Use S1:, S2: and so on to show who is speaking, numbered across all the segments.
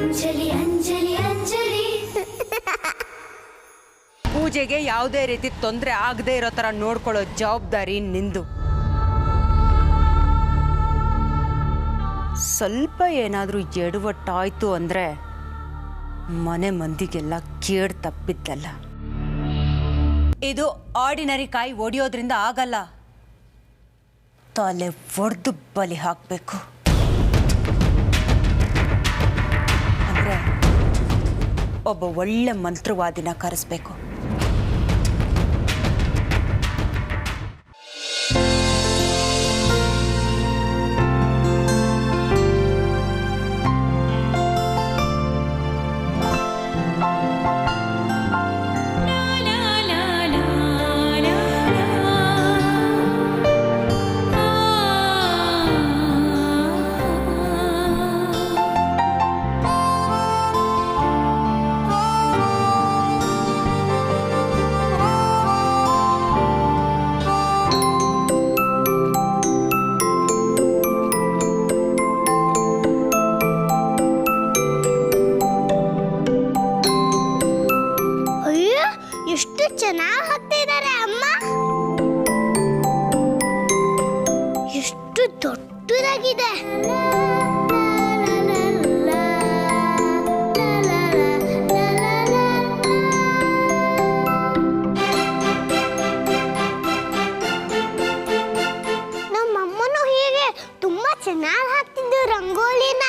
S1: ಅಂಜಲಿ ಅಂಜಲಿ ಅಂಜಲಿ.
S2: ಪೂಜೆಗೆ ಯಾವುದೇ ರೀತಿ ತೊಂದರೆ ಆಗದೆ ಇರೋ ಥರ ನೋಡ್ಕೊಳ್ಳೋ ಜವಾಬ್ದಾರಿ ನಿಂದು. ಸ್ವಲ್ಪ ಏನಾದರೂ ಎಡವಟ್ಟಾಯ್ತು ಅಂದರೆ ಮನೆ ಮಂದಿಗೆಲ್ಲ ಕೇಡು ತಪ್ಪಿದ್ದಲ್ಲ. ಇದು ಆರ್ಡಿನರಿ ಕಾಯಿ ಒಡೆಯೋದ್ರಿಂದ ಆಗಲ್ಲ, ತಲೆ ಒಡೆದು ಬಲಿ ಹಾಕಬೇಕು. ಅಂದರೆ ಒಬ್ಬ ಒಳ್ಳೆ ಮಂತ್ರವಾದಿನ ಕರೆಸ್ಬೇಕು.
S3: ಎಷ್ಟು ಚೆನ್ನಾಗಿ ಹಾಕ್ತಿದ್ದಾರೆ ಅಮ್ಮ. ಎಷ್ಟು ದೊಡ್ಡದಾಗಿದೆ. ನಮ್ಮಮ್ಮನೂ ಹೀಗೆ ತುಂಬಾ ಚೆನ್ನಾಗಿ ಹಾಕ್ತಿದ್ದು ರಂಗೋಲಿನ.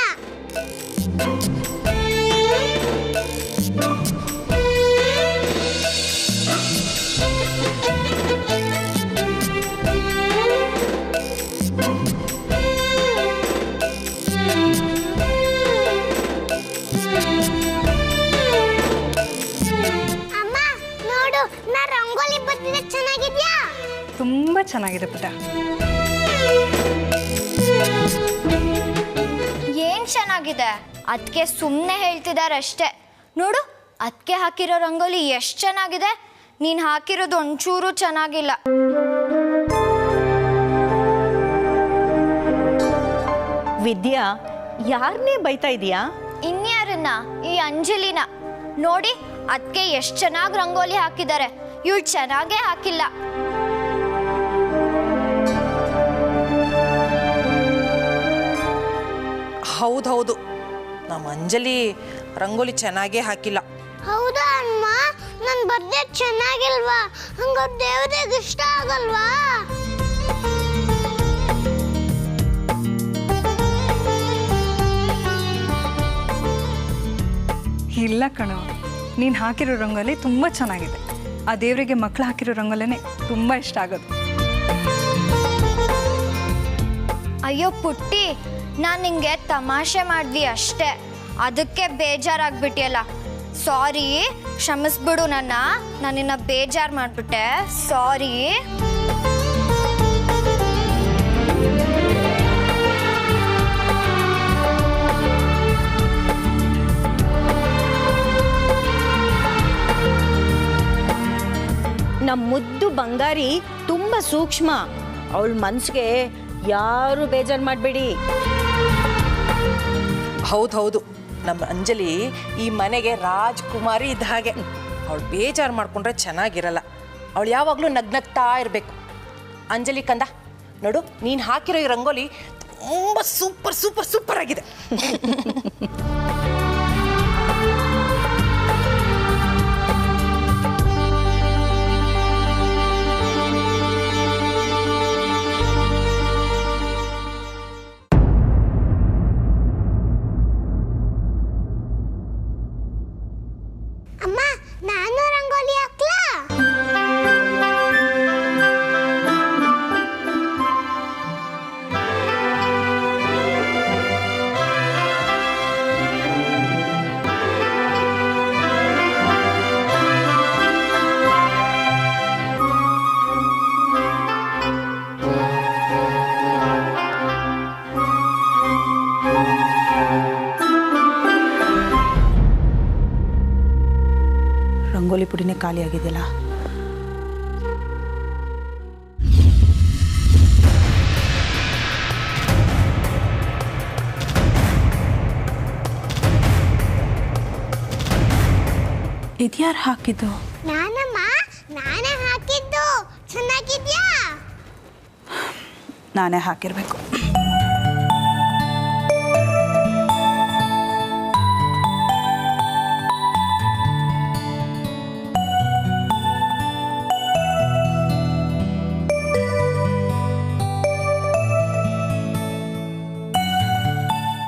S4: ತುಂಬ ಚೆನ್ನಾಗಿದೆ ಪುಟ್ಟ.
S5: ಏನ್ ಚೆನ್ನಾಗಿದೆ? ಅದಕ್ಕೆ ಸುಮ್ಮನೆ ಹೇಳ್ತಿದ್ದಾರೆ ಅಷ್ಟೇ. ನೋಡು, ಅದಕ್ಕೆ ಹಾಕಿರೋ ರಂಗೋಲಿ ಎಷ್ಟು ಚೆನ್ನಾಗಿದೆ. ನೀನು ಹಾಕಿರೋದು ಒಂಚೂರು ಚೆನ್ನಾಗಿಲ್ಲ.
S6: ವಿದ್ಯಾ, ಯಾರನ್ನೇ ಬೈತಾ ಇದೀಯಾ?
S5: ಇನ್ಯಾರನ್ನ? ಈ ಅಂಜಲಿನ. ನೋಡಿ, ಅದಕ್ಕೆ ಎಷ್ಟು ಚೆನ್ನಾಗಿ ರಂಗೋಲಿ ಹಾಕಿದ್ದಾರೆ. ಇವಳು ಚೆನ್ನಾಗೇ ಹಾಕಿಲ್ಲ.
S7: ಹೌದೌದು, ನಮ್ಮ ಅಂಜಲಿ ರಂಗೋಲಿ ಚೆನ್ನಾಗೇ ಹಾಕಿಲ್ಲ.
S3: ಹೌದಾ ಅಮ್ಮ? ನನ್ನ ಬರ್ದೆ ಚೆನ್ನಾಗಿಲ್ವಾ? ಹಂಗ ದೇವರಿಗೆ ಇಷ್ಟ ಆಗಲ್ವಾ?
S4: ಇಲ್ಲ ಕಣೋ, ನೀನು ಹಾಕಿರೋ ರಂಗೋಲಿ ತುಂಬ ಚೆನ್ನಾಗಿದೆ. ಆ ದೇವರಿಗೆ ಮಕ್ಕಳು ಹಾಕಿರೋ ರಂಗೋಲಿನೇ ತುಂಬ ಇಷ್ಟ ಆಗೋದು.
S5: ಅಯ್ಯೋ ಪುಟ್ಟಿ, ನಾನು ನಿಂಗೆ ತಮಾಷೆ ಮಾಡಿದ್ವಿ ಅಷ್ಟೇ. ಅದಕ್ಕೆ ಬೇಜಾರಾಗ್ಬಿಟ್ಟಿಯಲ್ಲ. ಸಾರಿ, ಕ್ಷಮಿಸ್ಬಿಡು ನನ್ನ. ನಾನಿನ್ನ ಬೇಜಾರು ಮಾಡಿಬಿಟ್ಟೆ. ಸಾರಿ.
S6: ನಮ್ಮ ಮುದ್ದು ಬಂಗಾರಿ ತುಂಬ ಸೂಕ್ಷ್ಮ. ಅವಳ ಮನಸ್ಸಿಗೆ ಯಾರು ಬೇಜಾರು ಮಾಡಬೇಡಿ.
S7: ಹೌದೌದು, ನಮ್ಮ ಅಂಜಲಿ ಈ ಮನೆಗೆ ರಾಜ್ಕುಮಾರಿ ಇದ್ದ ಹಾಗೆ. ಅವಳು ಬೇಜಾರು ಮಾಡ್ಕೊಂಡ್ರೆ ಚೆನ್ನಾಗಿರಲ್ಲ. ಅವಳು ಯಾವಾಗಲೂ ನಗ್ನಗ್ತಾ ಇರಬೇಕು. ಅಂಜಲಿ ಕಂದ, ನೋಡು, ನೀನು ಹಾಕಿರೋ ಈ ರಂಗೋಲಿ ತುಂಬ ಸೂಪರ್ ಸೂಪರ್ ಸೂಪರ್ ಆಗಿದೆ.
S3: ಅಮ್ಮ, ನಾನು ರಂಗೋಲಿ ಹಾಕ್ಲಾ?
S8: ರಂಗೋಲಿ ಪುಡಿನೇ ಖಾಲಿ ಆಗಿದೆಯಲ್ಲ. ಇದ್ಯಾರು ಹಾಕಿದ್ದು?
S3: ನಾನಮ್ಮ, ನಾನೇ ಹಾಕಿದ್ದು. ಚೆನ್ನಾಗಿದ್ಯಾ?
S8: ನಾನೇ ಹಾಕಿರ್ಬೇಕು.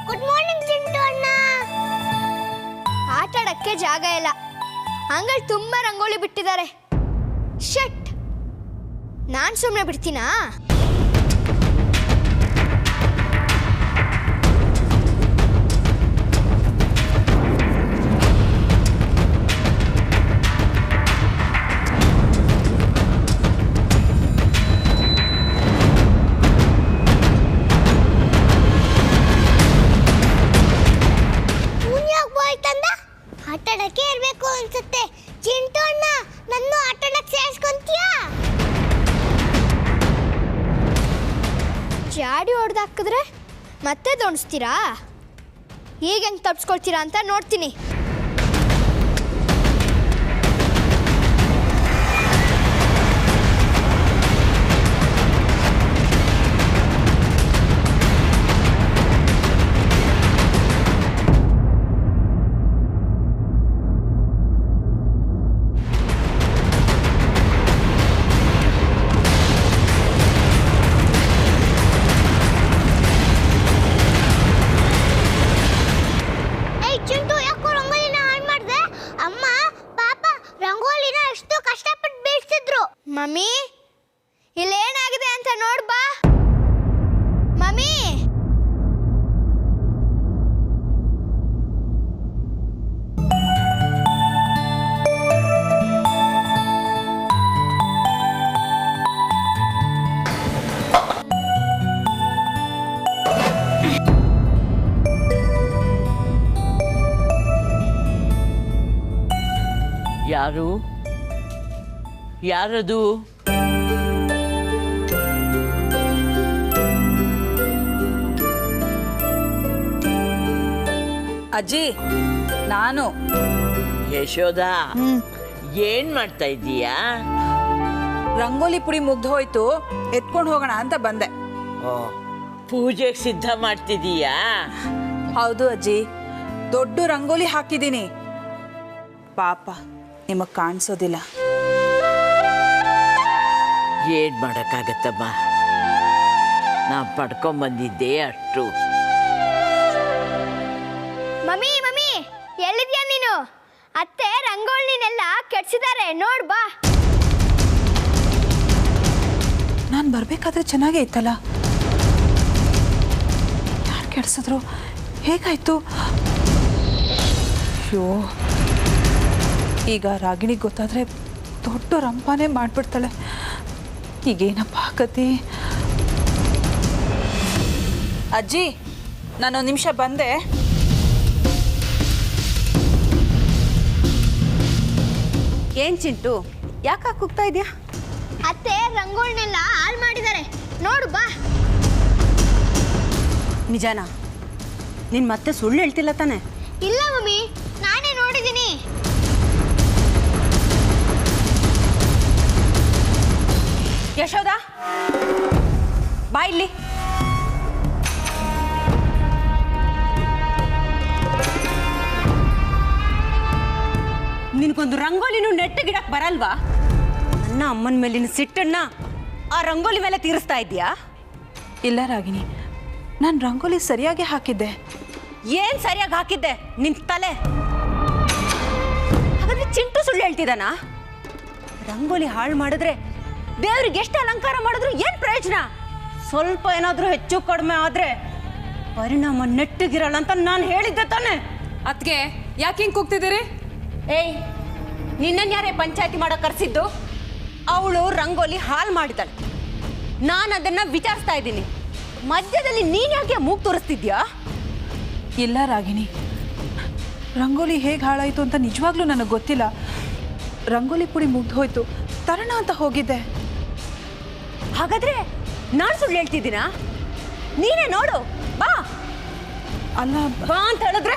S3: ಗುಡ್ ಮಾರ್ನಿಂಗ್ ಚಿಂಟು ಅಣ್ಣ.
S5: ಆಟಾಡಕ್ಕೆ ಜಾಗ ಇಲ್ಲ. ಅಂಗಳ್ ತುಂಬಾ ರಂಗೋಲಿ ಬಿಟ್ಟಿದ್ದಾರೆ. ಶಟ್, ನಾನ್ ಸುಮ್ಮನೆ ಬಿಡ್ತೀನಾ?
S3: ಆಟಾಡಕ್ಕೆ ಇರ್ಬೇಕು ಅನ್ಸುತ್ತೆ. ಚಿಂಟು ಅಣ್ಣ, ನನ್ನ ಆಟಾಡಕ್ಕೆ ಸೇರಿಸ್ಕೊಂತೀಯಾ?
S5: ಜಾಡಿ ಹೊಡೆದಾಕಿದ್ರೆ ಮತ್ತೆ ದೊಣಿಸ್ತೀರಾ? ಈಗ ಹೆಂಗೆ ತಪ್ಪಿಸ್ಕೊಳ್ತೀರಾ ಅಂತ ನೋಡ್ತೀನಿ. ಮಮ್ಮಿ, ಇಲ್ಲೇನಾಗಿದೆ ಅಂತ ನೋಡ್ಬಾ. ಮಮ್ಮಿ,
S9: ಯಾರು? ಯಾರದು?
S8: ಅಜ್ಜಿ, ನಾನು.
S9: ಯಶೋದ, ಏನ್ ಮಾಡ್ತಾ ಇದ್ದೀಯಾ?
S8: ರಂಗೋಲಿ ಪುಡಿ ಮುಗ್ದು ಹೋಯ್ತು, ಎತ್ಕೊಂಡು ಹೋಗೋಣ ಅಂತ ಬಂದೆ.
S9: ಪೂಜೆಗೆ ಸಿದ್ಧ ಮಾಡ್ತಿದೀಯಾ?
S8: ಹೌದು ಅಜ್ಜಿ, ದೊಡ್ಡ ರಂಗೋಲಿ ಹಾಕಿದ್ದೀನಿ. ಪಾಪ ನಿಮಗ್ ಕಾಣಿಸೋದಿಲ್ಲ.
S9: ಏನ್ ಮಾಡಕ್ಕಾಗತ್ತಮ್ಮ, ನಾ ಪಡ್ಕೊಂಬಂದಿದ್ದೆ ಅಷ್ಟು.
S5: ಮಮ್ಮಿ, ಮಮ್ಮಿ, ಎಲ್ಲಿದ್ಯಾ ನೀನು? ಅತ್ತೆ ರಂಗೋಲಿನೆಲ್ಲ ಕೆಡ್ಸಿದ್ದಾರೆ, ನೋಡ್ಬಾ.
S8: ನಾನು ಬರ್ಬೇಕಾದ್ರೆ ಚೆನ್ನಾಗೇ ಇತ್ತಲ್ಲ, ಯಾರು ಕೆಡ್ಸಿದ್ರು? ಹೇಗಾಯ್ತು? ಅಯ್ಯೋ, ಈಗ ರಾಗಿಣಿಗೆ ಗೊತ್ತಾದ್ರೆ ದೊಡ್ಡ ರಂಪಾನೇ ಮಾಡ್ಬಿಡ್ತಾಳೆ. ಈಗೇನಪ್ಪ ಕತಿ? ಅಜ್ಜಿ, ನಾನೊಂದು ನಿಮಿಷ ಬಂದೆ.
S2: ಏನ್ ಚಿಂಟು, ಯಾಕೆ ಕೂಗ್ತಾ ಇದೆಯಾ?
S5: ಅತ್ತೆ ರಂಗೋಲಿನೆಲ್ಲ ಹಾಳು ಮಾಡಿದ್ದಾರೆ, ನೋಡು ಬಾ.
S2: ನಿಜಾನಾ? ನೀನ್ ಮತ್ತೆ ಸುಳ್ಳು ಹೇಳ್ತಿಲ್ಲ ತಾನೆ?
S5: ಇಲ್ಲ ಮಮ್ಮಿ, ನಾನೇ ನೋಡಿದ್ದೀನಿ.
S2: ಯಶೋದ, ಬಾ ಇಲ್ಲಿ. ನಿನ್ಗೊಂದು ರಂಗೋಲಿನೂ ನೆಟ್ಟಗಿಡಕ್ ಬರಲ್ವಾ? ನನ್ನ ಅಮ್ಮನ ಮೇಲಿನ ಸಿಟ್ಟನ್ನ ಆ ರಂಗೋಲಿ ಮೇಲೆ ತೀರಿಸ್ತಾ ಇದೀಯಾ?
S8: ಇಲ್ಲ ರಾಗಿಣಿ, ನಾನು ರಂಗೋಲಿ ಸರಿಯಾಗಿ ಹಾಕಿದ್ದೆ.
S2: ಏನ್ ಸರಿಯಾಗಿ ಹಾಕಿದ್ದೆ? ನಿನ್ ತಲೆ. ಹಾಗಾದ್ರೆ ಚಿಂಟು ಸುಳ್ಳು ಹೇಳ್ತಿದ್ದಾನ? ರಂಗೋಲಿ ಹಾಳು ಮಾಡಿದ್ರೆ ದೇವ್ರಿಗೆ ಎಷ್ಟು ಅಲಂಕಾರ ಮಾಡಿದ್ರು ಏನ್ ಪ್ರಯೋಜನ? ಸ್ವಲ್ಪ ಏನಾದ್ರೂ ಹೆಚ್ಚು ಕಡಿಮೆ ಆದ್ರೆ ಪರಿಣಾಮ ನೆಟ್ಟಗಿರಲ್ಲ ಅಂತ ನಾನು ಹೇಳಿದ್ದೆ ತಾನೆ.
S10: ಅದ್ಗೆ ಯಾಕೆ ಹಿಂಗೆ ಕೂಗ್ತಿದ್ದೀರಿ?
S2: ಏಯ್, ನಿನ್ನನ್ ಯಾರೇ ಪಂಚಾಯತಿ ಮಾಡೋ ಕರ್ಸಿದ್ದು? ಅವಳು ರಂಗೋಲಿ ಹಾಳು ಮಾಡಿದಾಳೆ, ನಾನು ಅದನ್ನ ವಿಚಾರಿಸ್ತಾ ಇದ್ದೀನಿ. ಮಧ್ಯದಲ್ಲಿ ನೀನ್ ಯಾಕೆ ಮೂಗ್ ತೋರಿಸ್ತಿದ್ಯಾ?
S8: ಇಲ್ಲ ರಾಗಿಣಿ, ರಂಗೋಲಿ ಹೇಗೆ ಹಾಳಾಯಿತು ಅಂತ ನಿಜವಾಗ್ಲೂ ನನಗೆ ಗೊತ್ತಿಲ್ಲ. ರಂಗೋಲಿ ಪುಡಿ ಮುಗ್ದು ಹೋಯ್ತು, ತರೋಣ ಅಂತ ಹೋಗಿದ್ದೆ.
S2: ಹಾಗಾದ್ರೆ ನಾನು ಸುಳ್ಳು ಹೇಳ್ತಿದ್ದೀನಾ? ನೀನೇ ನೋಡು, ಬಾ.
S8: ಅಲ್ಲ,
S2: ಬಾ ಅಂತ ಹೇಳಿದ್ರೆ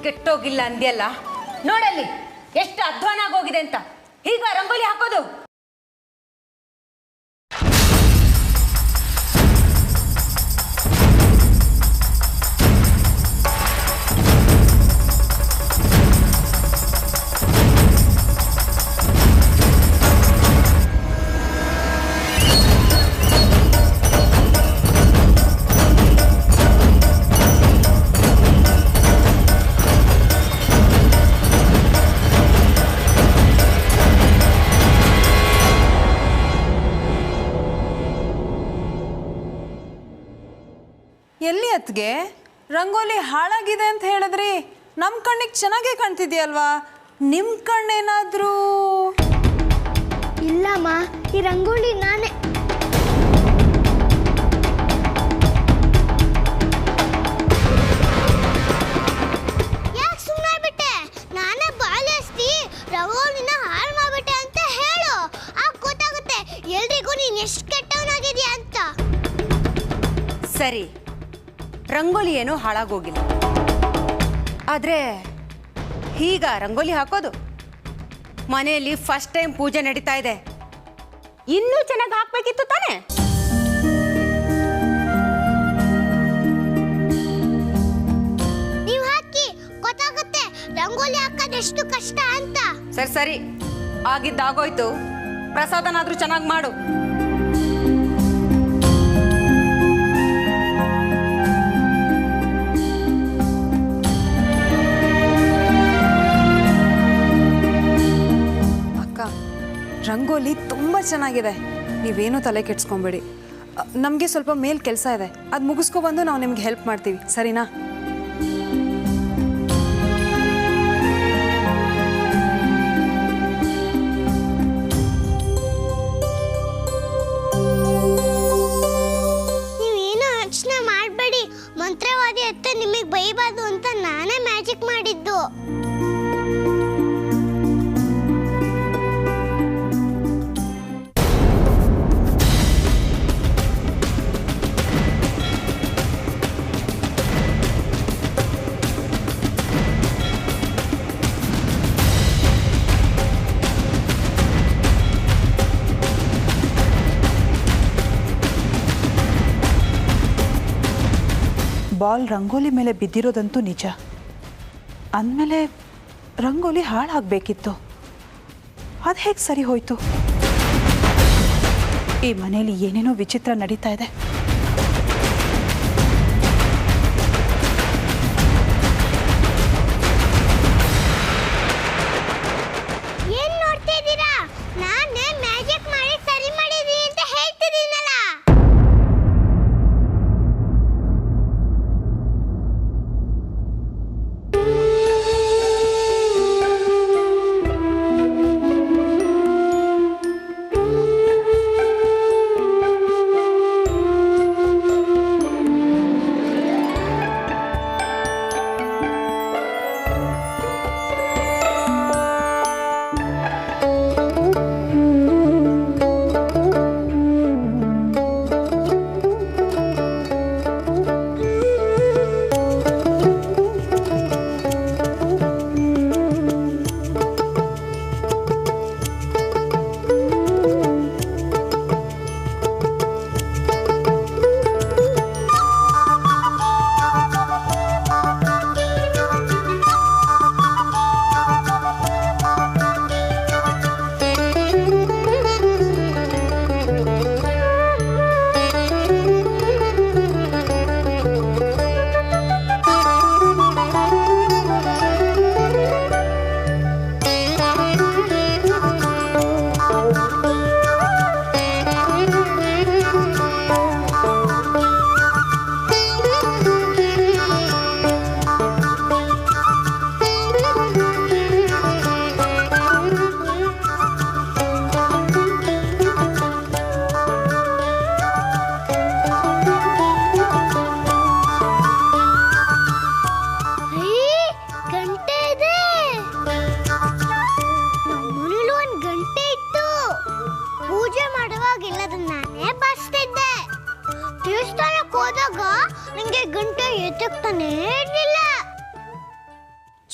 S2: ಕೆಟ್ಟೋಗಿಲ್ಲ ಅಂದ್ಯಲ್ಲ, ನೋಡಲ್ಲಿ ಎಷ್ಟು ಅಧ್ವಾನ ಆಗೋಗಿದೆ ಅಂತ. ಈಗ ರಂಗೋಲಿ ಹಾಕೋದು.
S8: ಎಲ್ಲಿ ಅತ್ಗೆ ರಂಗೋಲಿ ಹಾಳಾಗಿದೆ ಅಂತ ಹೇಳಿದ್ರಿ, ನಮ್ಮ ಕಣ್ಣಿಗೆ ಚೆನ್ನಾಗೇ ಕಾಣ್ತಿದ್ಯಲ್ವಾ? ನಿಮ್ಮ ಕಣ್ಣೇನಾದರೂ?
S3: ಇಲ್ಲಮ್ಮ, ಈ ರಂಗೋಲಿ ನಾನೇ. ಯಾಕೆ ಸುಮ್ಮನೆ ಬಿಟ್ಟೆ? ನಾನೇ ಬಾಲಿಸ್ತಿ ರಂಗೋಲಿನ ಹಾಳು ಮಾಡ್ಬಿಟ್ಟೆ ಅಂತ ಹೇಳು. ಆಗ ಗೊತ್ತಾಗುತ್ತೆ ಎಲ್ರಿಗೂ ನೀನು ಎಷ್ಟು ಕೆಟ್ಟವನಾಗಿದ್ಯಾ ಅಂತ.
S2: ಸರಿ, ರಂಗೋಲಿ ಏನೋ ಹಾಳಾಗೋಗಿಲ್ಲ, ಆದರೆ ಈಗ ರಂಗೋಲಿ ಹಾಕೋದು. ಮನೆಯಲ್ಲಿ ಫಸ್ಟ್ ಟೈಮ್ ಪೂಜೆ ನಡೀತಾ ಇದೆ, ಇನ್ನೂ ಚೆನ್ನಾಗಿ ಹಾಕ್ಬೇಕಿತ್ತು ತಾನೇ?
S3: ನೀವು ಹಾಕಿ, ಗೊತ್ತಾಗುತ್ತೆ ರಂಗೋಲಿ ಹಾಕೋದು ಎಷ್ಟು ಕಷ್ಟ ಅಂತ.
S2: ಸರಿ ಸರಿ, ಆಗಿದ್ದಾಗೋಯ್ತು. ಪ್ರಸಾದನಾದ್ರೂ ಚೆನ್ನಾಗಿ ಮಾಡು.
S10: ರಂಗೋಲಿ ತುಂಬ ಚೆನ್ನಾಗಿದೆ, ನೀವೇನೂ ತಲೆ ಕೆಡ್ಸ್ಕೊಬೇಡಿ. ನಮಗೆ ಸ್ವಲ್ಪ ಮೇಲ್ ಕೆಲಸ ಇದೆ, ಅದು ಮುಗಿಸ್ಕೊಬಂದು ನಾವು ನಿಮ್ಗೆ ಹೆಲ್ಪ್ ಮಾಡ್ತೀವಿ, ಸರಿನಾ?
S3: ನೀವೇನು ಯೋಚನೆ ಮಾಡಬೇಡಿ, ಮಂತ್ರವಾದಿ ಅತ್ತೆ ನಿಮಗೆ ಬೈಬಾರ್ದು ಅಂತ ನಾನೇ ಮ್ಯಾಜಿಕ್ ಮಾಡಿದ್ದು.
S8: ಬಾಲ್ ರಂಗೋಲಿ ಮೇಲೆ ಬಿದ್ದಿರೋದಂತೂ ನಿಜ. ಅಂದಮೇಲೆ ರಂಗೋಲಿ ಹಾಳಾಗಬೇಕಿತ್ತು, ಅದು ಹೇಗೆ ಸರಿ ಹೋಯ್ತು? ಈ ಮನೆಯಲ್ಲಿ ಏನೇನೋ ವಿಚಿತ್ರ ನಡೀತಾ ಇದೆ.
S3: ಏನ್ ನೋಡ್ತಿದ್ದೀರಾ? ನಾನೇ ಮ್ಯಾಜಿಕ್ ಮಾಡಿ ಸರಿ ಮಾಡಿದೀನಿ ಅಂತ ಹೇಳ್ತಿದ್ದೀನಲ್ಲ.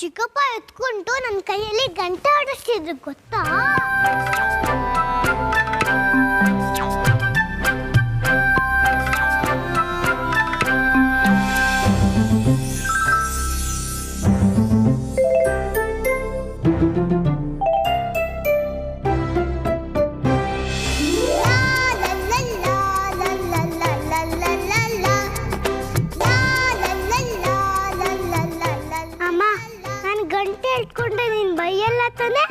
S3: ಚಿಕ್ಕಪ್ಪ ಎತ್ಕೊಂಡು ನನ್ನ ಕೈಯಲ್ಲಿ ಗಂಟೆ ಆಡಿಸ್ತಿದ್ರು ಗೊತ್ತಾ? ಇಟ್ಕೊಂಡೆ ನೀನ್ ಬೈಯಲ್ಲ ತಾನೆ?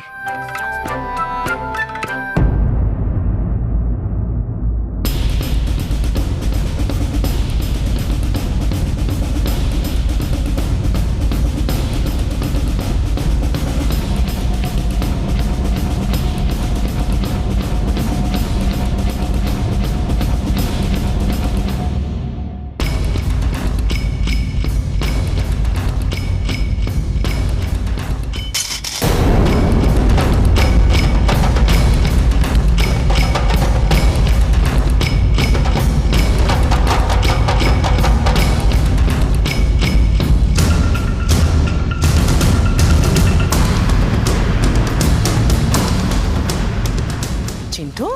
S11: ಚಿಂಟು,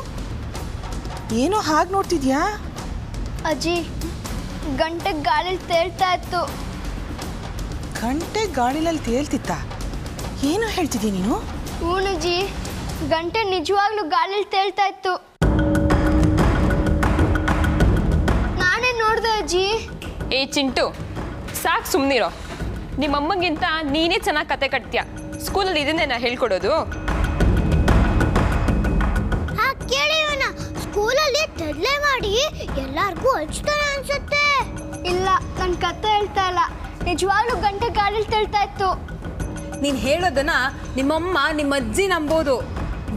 S11: ಏನೋ ಹಾಗೆ ನೋಡ್ತಿದ್ಯಾ?
S5: ಅಜ್ಜಿ, ಗಂಟೆ ಗಾಳಿಲಿ ತೇಲ್ತಾ ಇತ್ತು.
S11: ಗಂಟೆ ಗಾಳಿಲಲ್ಲಿ ತೇಲ್ತಿತ್ತ? ಏನೋ ಹೇಳ್ತಿದ್ದೀಯ ನೀನು?
S5: ಅಜ್ಜಿ, ಗಂಟೆ ನಿಜವಾಗ್ಲೂ ಗಾಳಿಲಿ ತೇಲ್ತಾ ಇತ್ತು. ನಾನೇ ನೋಡ್ದೆ ಅಜ್ಜಿ.
S12: ಏ ಚಿಂಟು, ಸಾಕು ಸುಮ್ಮನಿರೋ. ನಿಮ್ಮಮ್ಮಗಿಂತ ನೀನೇ ಚೆನ್ನಾಗಿ ಕತೆ ಕಟ್ತೀಯ. ಸ್ಕೂಲಲ್ಲಿ ಇದನ್ನೇ ನಾ ಹೇಳ್ಕೊಡೋದು.
S3: ಕೇಳಿವನ ಸ್ಕೂಲಲ್ಲಿ ತಡ್ಲೆ ಮಾಡಿ ಎಲ್ಲಾರ್ಗೂ ಹಂಚ್ತಾನೆ ಅನ್ಸುತ್ತೆ.
S5: ಇಲ್ಲ, ನನ್ ಕತೆ ಹೇಳ್ತಾ ಇಲ್ಲ. ನಿಜವಾಗ್ಲೂ ಗಂಟೆ ಗಾಳಿಲಿ ತೇಲ್ತಾ ಇತ್ತು.
S10: ನೀನು ಹೇಳೋದನ್ನ ನಿಮ್ಮಮ್ಮ ನಿಮ್ಮ ಅಜ್ಜಿ ನಂಬೋದು.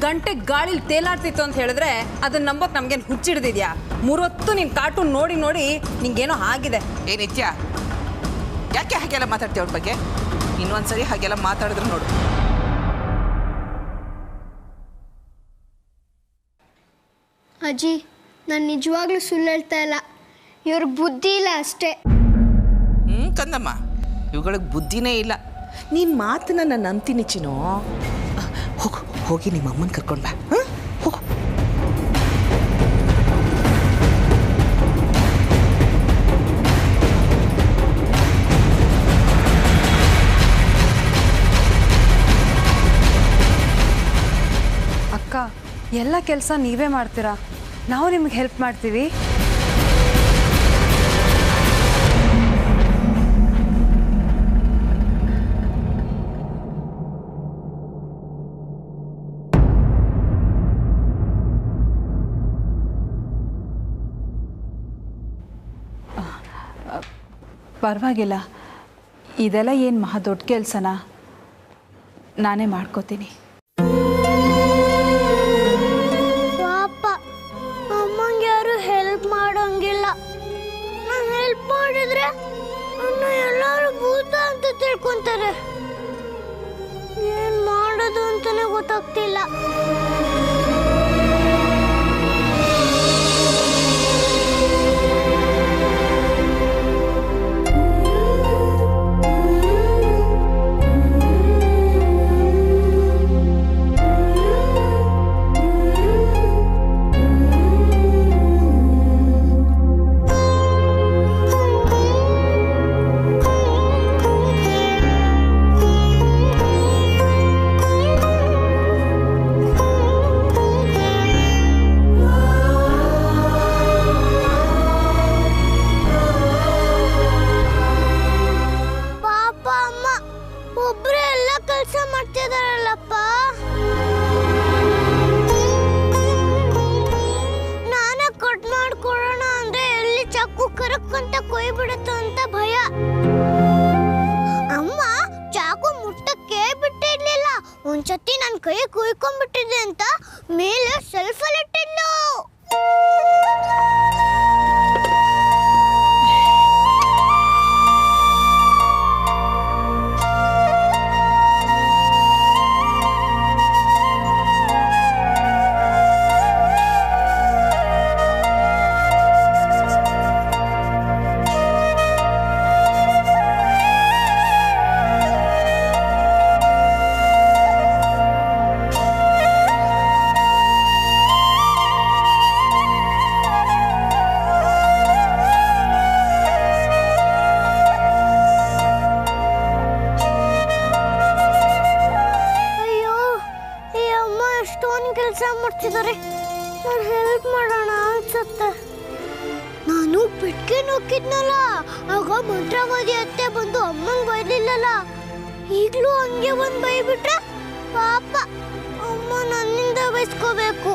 S10: ಗಂಟೆ ಗಾಳಿಲಿ ತೇಲಾಡ್ತಿತ್ತು ಅಂತ ಹೇಳಿದ್ರೆ ಅದನ್ನ ನಂಬೋಕ್ ನಮ್ಗೇನು ಹುಚ್ಚಿಡ್ದಿದ್ಯಾ? 3 ಹೊತ್ತು ನೀನು ಕಾರ್ಟೂನ್ ನೋಡಿ ನೋಡಿ ನಿಂಗೇನೋ ಆಗಿದೆ.
S11: ಏ ನಿತ್ಯ, ಯಾಕೆ ಹಾಗೆಲ್ಲ ಮಾತಾಡ್ತೀಯ ಅವ್ರ ಬಗ್ಗೆ? ಇನ್ನೊಂದ್ಸರಿ ಹಾಗೆಲ್ಲ ಮಾತಾಡಿದ್ರು ನೋಡು.
S5: ಅಜ್ಜಿ, ನಾನು ನಿಜವಾಗ್ಲೂ ಸುಳ್ಳು ಹೇಳ್ತಾ ಇಲ್ಲ. ಇವ್ರಿಗೆ ಬುದ್ಧಿ ಇಲ್ಲ ಅಷ್ಟೇ.
S11: ಕಂದಮ್ಮ, ಇವುಗಳಿಗೆ ಬುದ್ಧಿನೇ ಇಲ್ಲ. ನೀನು ಮಾತನ್ನ ನಾನು ನಂಬ್ತೀನಿ ಚಿನ್ನು. ಹೋಗು, ಹೋಗಿ ನಿಮ್ಮ ಅಮ್ಮನ ಕರ್ಕೊಂಡು ಬಾ. ಹೋಗು.
S10: ಅಕ್ಕ, ಎಲ್ಲ ಕೆಲಸ ನೀವೇ ಮಾಡ್ತೀರಾ, ನಾವು ನಿಮ್ಗೆ ಹೆಲ್ಪ್ ಮಾಡ್ತೀವಿ.
S8: ಪರವಾಗಿಲ್ಲ, ಇದೆಲ್ಲ ಏನು ಮಹಾ ದೊಡ್ಡ ಕೆಲಸನಾ? ನಾನೇ ಮಾಡ್ಕೋತೀನಿ.
S3: ಪಾಪ ಅಮ್ಮಂಗೆ ಯಾರು ಹೆಲ್ಪ್ ಮಾಡೋಂಗಿಲ್ಲ. ನಾನು ಹೆಲ್ಪ್ ಮಾಡಿದ್ರೆ ನನ್ನ ಎಲ್ಲರೂ ಭೂತ ಅಂತ ತಿಳ್ಕೊಂತಾರೆ. ಏನ್ ಮಾಡೋದು ಅಂತಾನೆ ಗೊತ್ತಾಗ್ತಿಲ್ಲ. ಒಂದ್ಸತಿ ನನ್ನ ಕೈ ಕುಯ್ಕೊಂಡ್ಬಿಟ್ಟಿದೆ ಅಂತ ಮೇಲೆ ಸೆಲ್ಫಲ್ಲಿ ಇಟ್ಟಿದ್ಲು. ಕೆಲಸ ಮಾಡ್ತಿದ್ದಾರೆ. ನಾನು ಹೆಲ್ಪ್ ಮಾಡೋಣ ಅನ್ಸುತ್ತೆ. ನಾನು ಪೆಟ್ಗೆ ನೋಕಿದ್ನಲ್ಲ, ಆಗ ಮಂತ್ರವಾದಿ ಅತ್ತೆ ಬಂದು ಅಮ್ಮಂಗೆ ಬೈಲಿಲ್ಲಲ್ಲ. ಈಗಲೂ ಹಂಗೆ ಬಂದು ಬೈಬಿಟ್ರೆ ಪಾಪ ಅಮ್ಮ ನನ್ನಿಂದ ಬೈಸ್ಕೋಬೇಕು.